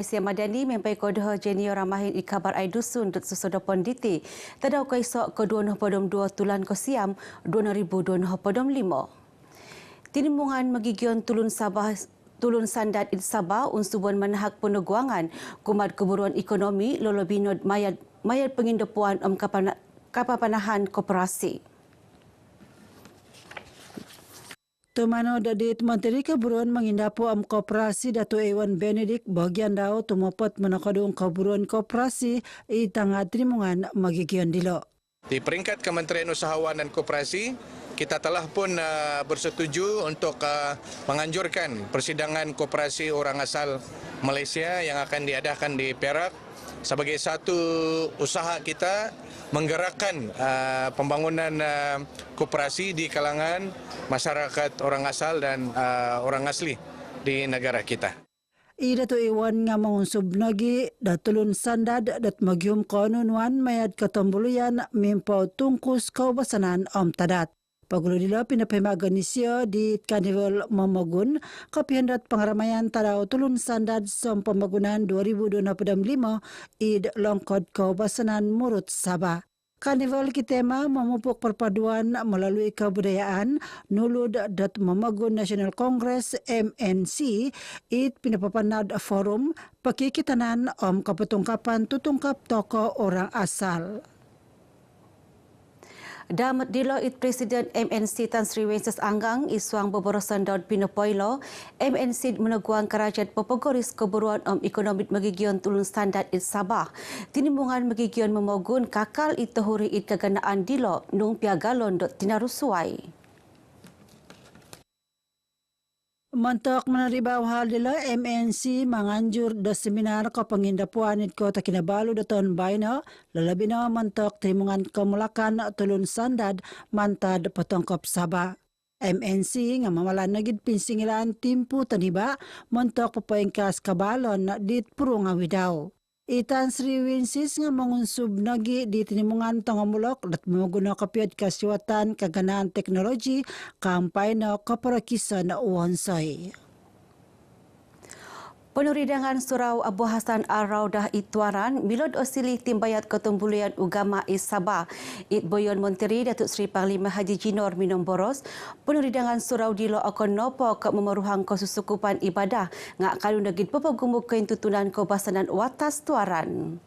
Malaysia Madani mempai kodoh jenior ramahin ikabar ai dusun dut susodo ponditi tadau kaisok ke 2 tulan ko siam 2025. Tinimungan magigion tulun sandat id Sabah unsubun manahak peneguangan kumat keburuan ekonomi lolo binod mayat pengindepuan kapapanahan koperasi. Tumano dadit Menteri Keburuan mengindapu koperasi Dato' Ewan Benedict bagian daw tumopot menakadung keburuan koperasi itanga tinimungan magigion dilo. Di peringkat Kementerian Usahawan dan Koperasi, kita telah pun bersetuju untuk menganjurkan persidangan koperasi orang asal Malaysia yang akan diadakan di Perak sebagai satu usaha kita menggerakkan pembangunan koperasi di kalangan masyarakat orang asal dan orang asli di negara kita. Dato' Iwan nga mangunsub nagi datulun sandad dat magyum konunuan mayad katambuluyan mimpaw tungkus kaubasanan tadat. Pagulo nila pinapahimaganisyo di Carnival Mamagun kapihandat pangaramayan tadaw tulun sandad som pamagunan 2025 id longkod kaubasanan Murut Sabah. Carnival kitema memupuk perpaduan melalui kebudayaan nulud dat Mamagun National Congress MNC it pinapapanad forum pakikitanan kapatungkapan tutungkap toko orang asal. Damat dilo it Presiden MNC Tan Sri Wences Anggang isuang beborosan daud pinopoilo MNC meneguang kerajaan pepegoris keburuan ekonomi magigion tulun standard it Sabah. Tinimungan magigion memogun kakal it tehuri it keganaan dilo nung piagalon dot tinarusuai. Mantok menaribaw hal dila MNC manganjur da seminar ko pangindapuan it ko takinabalu daton bayno lalabi na mantok timungan kamulakan tulun sandad mantad patongkop Sabah. MNC nga mamalan nagid pinsingilan timpu taniba mantok papaingkas kabalon dit purong awidaw. Itan Sri Wences nga mangunsub nagi di tinimungan tangamulok dat mamaguna kapiad kasiwatan kaganaan teknologi kampay na kaparakisan na uwansay. Penuridangan Surau Abu Hasan Al-Raudah Ituaran milod osili timbayat ketumbulian ugama is Sabah it boyon Menteri Datuk Seri Panglima Haji Jinor Minom Boros penuridangan surau dilo akan nopo ke memeruhang kesusukupan ibadah ngak kalu nagid papagumuk kain tutunan kebasanan watas tuaran.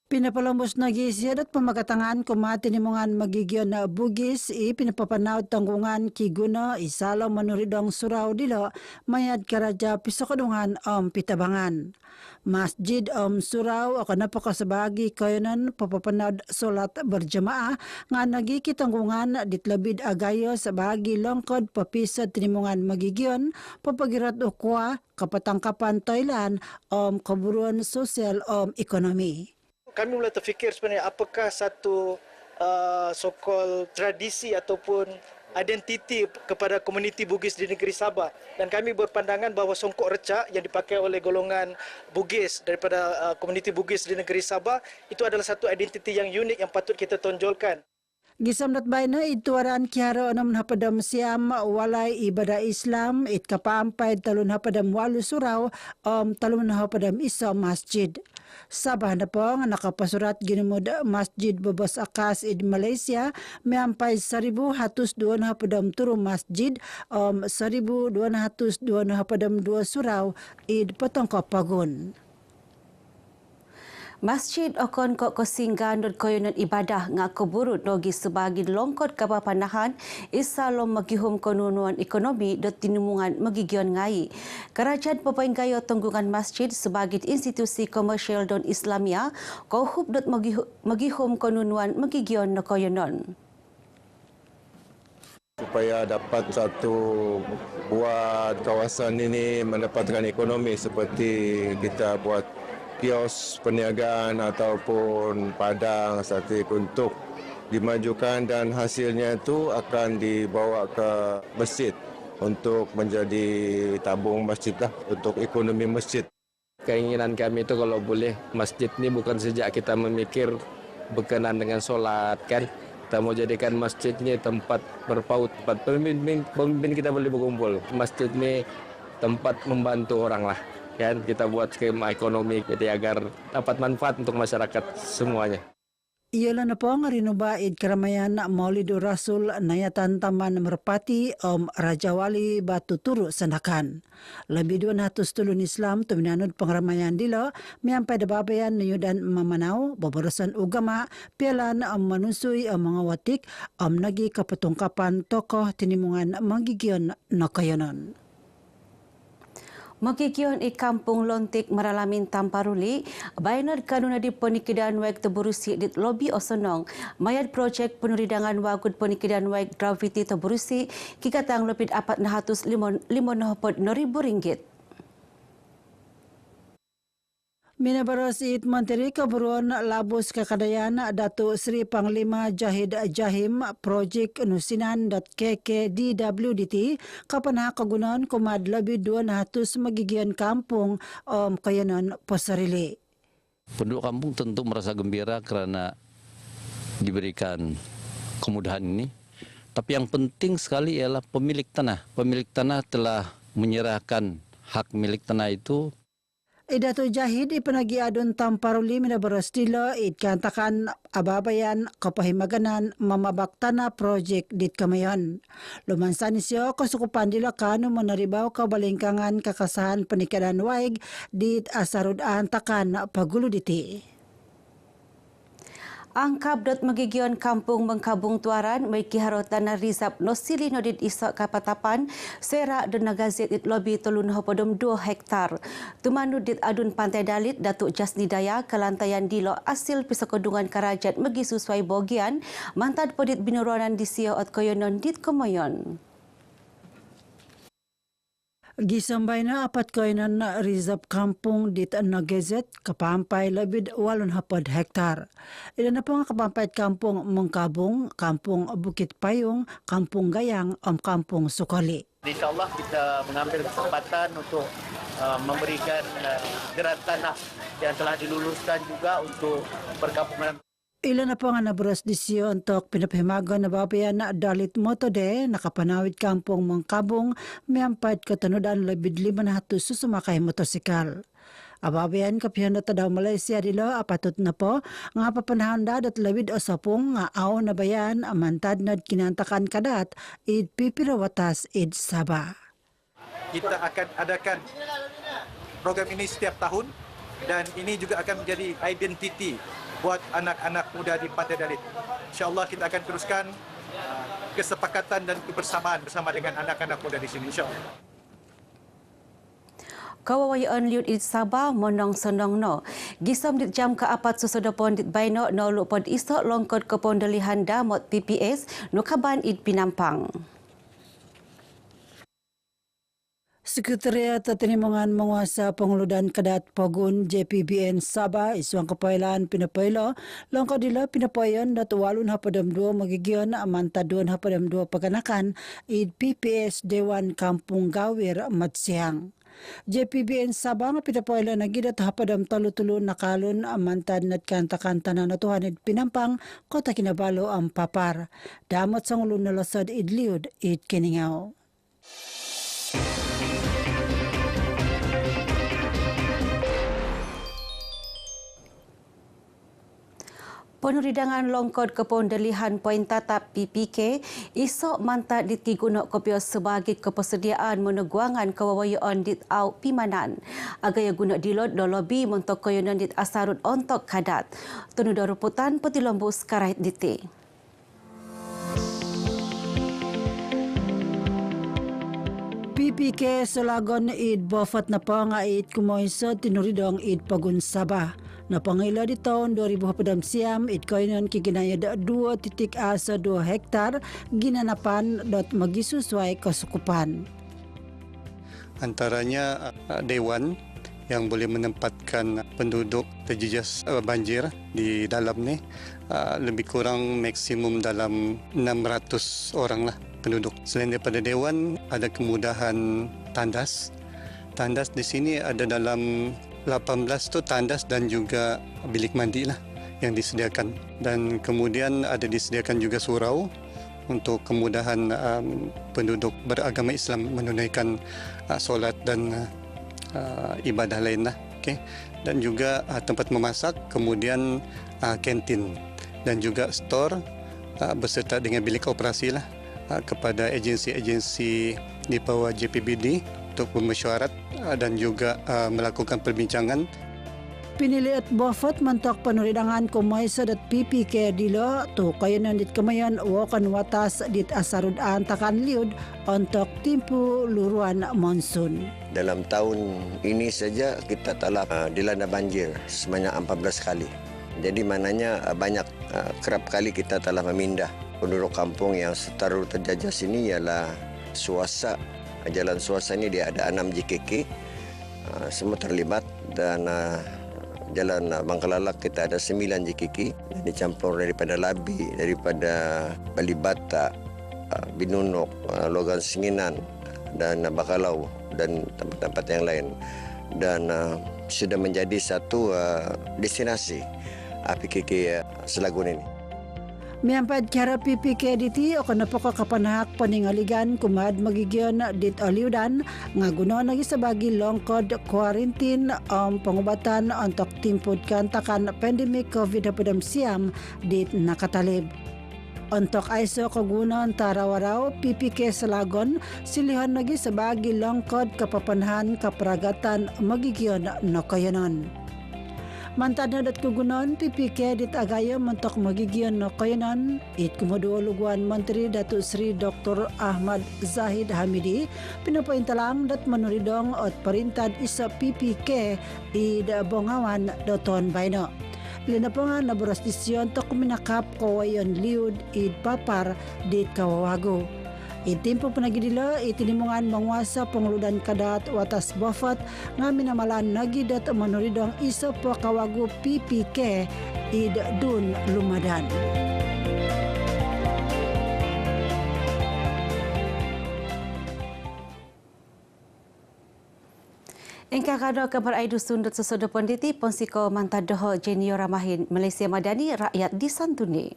Pinapalambos nagi siyadat pamagatangan kumati ni mungan magigion na Bugis pinapapanaw tanggungan kiguna isalo manuridong surau dilo mayad karaja pisakadungan pitabangan. Masjid surau ako napakasabagi kayonan papapanad solat berjamaah nga nagiki tanggungan ditlabid agayo sa bahagi longkod papisad tinimungan magigion papagirat ukwa kapatangkapan Thailand kaburuan sosial ekonomi. Kami mulai terfikir sebenarnya apakah satu so-called tradisi ataupun identiti kepada komuniti Bugis di negeri Sabah, dan kami berpandangan bahawa songkok recak yang dipakai oleh golongan Bugis daripada komuniti Bugis di negeri Sabah itu adalah satu identiti yang unik yang patut kita tonjolkan. Gisamnat bayna ituaran kiaro enam hapadam siam walay ibadah Islam it kapampay talun hapadam walu surau talun hapadam isa masjid. Sabah na po nga nakapasurat ginumod Masjid Babas Akas id Malaysia miampay 1,202 hapadam turo masjid 1,202 hapadam 2 surau id patongkapagon. Masjid okon kok kesinggan dot koyonan ibadah ngak keburut nogi sebagi longkot kapapanahan isalom magihum konunuan ekonomi dot tinimungan magigion ngai. Kerajaan pepainggayo tanggungan masjid sebagai institusi komersial don Islamia kauhub dot magihum konunuan magigion no koyonon. Supaya dapat satu buat kawasan ini mendapatkan ekonomi seperti kita buat kios perniagaan ataupun padang statik untuk dimajukan dan hasilnya itu akan dibawa ke masjid untuk menjadi tabung masjid lah untuk ekonomi masjid. Keinginan kami itu kalau boleh masjid ini bukan sejak kita memikir berkenan dengan solat kan. Kita mau jadikan masjid ini tempat berpaut, tempat pemimpin kita boleh berkumpul. Masjid ini tempat membantu orang lah. kan kita buat skema ekonomi jadi agar dapat manfaat untuk masyarakat semuanya. Ialah na po nga rinubaid karamayan Maulidur Rasul Nayatan Taman Merpati Rajawali Batu Turu Sandakan. Lebih 200 tulun Islam tuminanod pangramayan dilo miyampay dababayan niyudan mamanaw babarasan ugama pialan manusoy mga watik nagi kapatungkapan tokoh tinimungan magigiyon na kayonon. Magigiyon i Kampung Lontik Maralamin Tamparuli, bayanad kanuna di penikidan wag Taburusi dit lobi osonong, mayad projek penuridangan wagud penikidan wag gravity Taburusi, kikatang lupit 455,000 ringgit. Minabaros it Menteri Keburuan Labus Kakadayan Datuk Seri Panglima Jahid Jahim Projek Nusinan.kk DWDT kapan kagunan kumad lebih 200 magigian kampung kayanan Pasarili. Penduduk kampung tentu merasa gembira karena diberikan kemudahan ini. Tapi yang penting sekali ialah pemilik tanah. Pemilik tanah telah menyerahkan hak milik tanah itu. Datuk Jahid ipanagi adun Tamparuli minabaros dilo kantakan ababayan kapahimaganan mamabak tanah projek dit kamayon. Lumansan isyo kasukupan dilo kanu menaribaw kabalingkangan kakasahan penikadan waig dit asarud antakan pagulo diti. Angkap dot magigion kampung Mengkabung Tuaran may kiharotan na rizap no sili no dit isok kapatapan sera dan nagazet it lobi 32 hektar. Tumanud dit adun Pantai Dalit Datuk Jasni Daya kelantayan dilo asil pisakodungan karajat magi suswai bogian mantad podit binuronan di sio at koyonon dit komoyon. Gisambay na apat koinan na rizap kampung dit nagazet kapampay labid 8 hektar. Ilan na po nga kapampay kampung Mengkabung, kampung Bukit Payung, kampung Gayang, kampung Sukali. InsyaAllah kita mengambil kesempatan untuk memberikan geran tanah yang telah diluluskan juga untuk perkampungan. Ilan na po nga naburas disyo untuk pinapahimagon na babayan na Dalit Motode nakapanawid kampung Mengkabung miyampad katanudan labid 500 susumakay motosikal. Ababayan kapihan na tadaw Malaysia dilo apatot na po nga papanahanda at labid o sapong nga aw na bayan amantad nad kinantakan kadat id pipirawatas id Sabah. Kita akan adakan program ini setiap tahun dan ini juga akan menjadi identiti buat anak-anak muda di Pantai Dalit. InsyaAllah kita akan teruskan kesepakatan dan kebersamaan bersama dengan anak-anak muda di sini, insyaAllah. Kawawayaan liut it Sabah monong sonong no. Gisam dit jam ke-4 susodopon dit baino no lupod isok longkod kepondelihan damot PPS no kaban it Pinampang. Sekretariat Tinimungan Menguasa Penguludan Kadat Pogun JPBN Sabah isuang kapailan pinapaylo longkod dila pinapayon dat walun hapadam 2 magigion amanta 2 hapadam 2 paganakan id PPS Dewan Kampung Gawir Matsiang. JPBN Sabah nga pinapaylo nagidat hapadam talutulo nakalon amantad nat kanta-kanta na natuhan id Pinampang kota Kinabalo ang papar. Damot sang ulun na lasad id liud id Kiningaw. Penuridangan longkod kepondelihan poin tatap PPK isok mantad dit kigunak kopios sebagai kepersediaan meneguangan kewawayaan dit au pimanan. Agaya guna dilot do lobi montok koyonan dit asarut ontok kadat. Tunu do ruputan peti lombus karait diti. PPK Solagon id bofat na pa nga id kumoyso tinuridong id Pagun Sabah. Napangila di taon 2010 id koinon kiginayad 2.2 hektar ginanapan dot magisusway kasukupan. Antaranya Dewan yang boleh menempatkan penduduk terjejas banjir di dalam ni lebih kurang maksimum dalam 600 orang lah penduduk. Selain daripada Dewan ada kemudahan tandas. Tandas di sini ada dalam 18 tu tandas dan juga bilik mandi lah yang disediakan. Dan kemudian ada disediakan juga surau untuk kemudahan penduduk beragama Islam menunaikan solat dan ibadah lain lah. Okay. Dan juga tempat memasak, kemudian kantin dan juga store beserta dengan bilik operasi lah kepada agensi-agensi di bawah JPBD untuk bermesyuarat dan juga melakukan perbincangan. Pinili at bofot mantok panuridangan kumaysa dat PPK dilo to kayanan dit kamayan wakan watas dit asarudaan takan liud untuk timpu luruan monsun. Dalam tahun ini saja kita telah dilanda banjir sebanyak 14 kali. Jadi maknanya banyak kerap kali kita telah memindah penduduk kampung yang setaruh terjejas ini ialah Suasa. Jalan Suasa ini dia ada 6 JKK, semua terlibat dan Jalan Bangkalalak kita ada 9 JKK, dicampur daripada Labi, daripada Balibata, Binunok, Logan Singinan dan Bakalau dan tempat-tempat yang lain. Dan sudah menjadi satu destinasi PKK Selagun ini. Miampad cara PPK diti o kanapoko kapanahak paningaligan kumad magigyon dit aliudan nga gunon lagi sabagi longkod quarantine pangubatan untuk timpud kantakan pandemic COVID-19 dit nakatalib. Untuk ISO kagunon tarawaraw PPK Selagon silihan lagi sabagi longkod kapapanahan kapragatan magigyon no kayanon. Mantana dat kugunon PPK dit agayo mentok magigyon no kayanan it kumuduoluguan Menteri Datuk Seri Dr. Ahmad Zahid Hamidi pinapaintalang dat manuridong at parintad isa PPK id bongawan doton bayno. Lina pa nga naburastisyon to kuminakap kawayon liud id papar dit kawawago. Itimpo panagidilo itinimungan mangwasa panguludan kadat watas bofat nga minamalan nagidat manuridong isa po kawago PPK id dun lumadan. Engkau kado kabar aidu sundut sesudah ponditi ponsiko mantadoho Jenio Ramahin Malaysia Madani rakyat disantuni.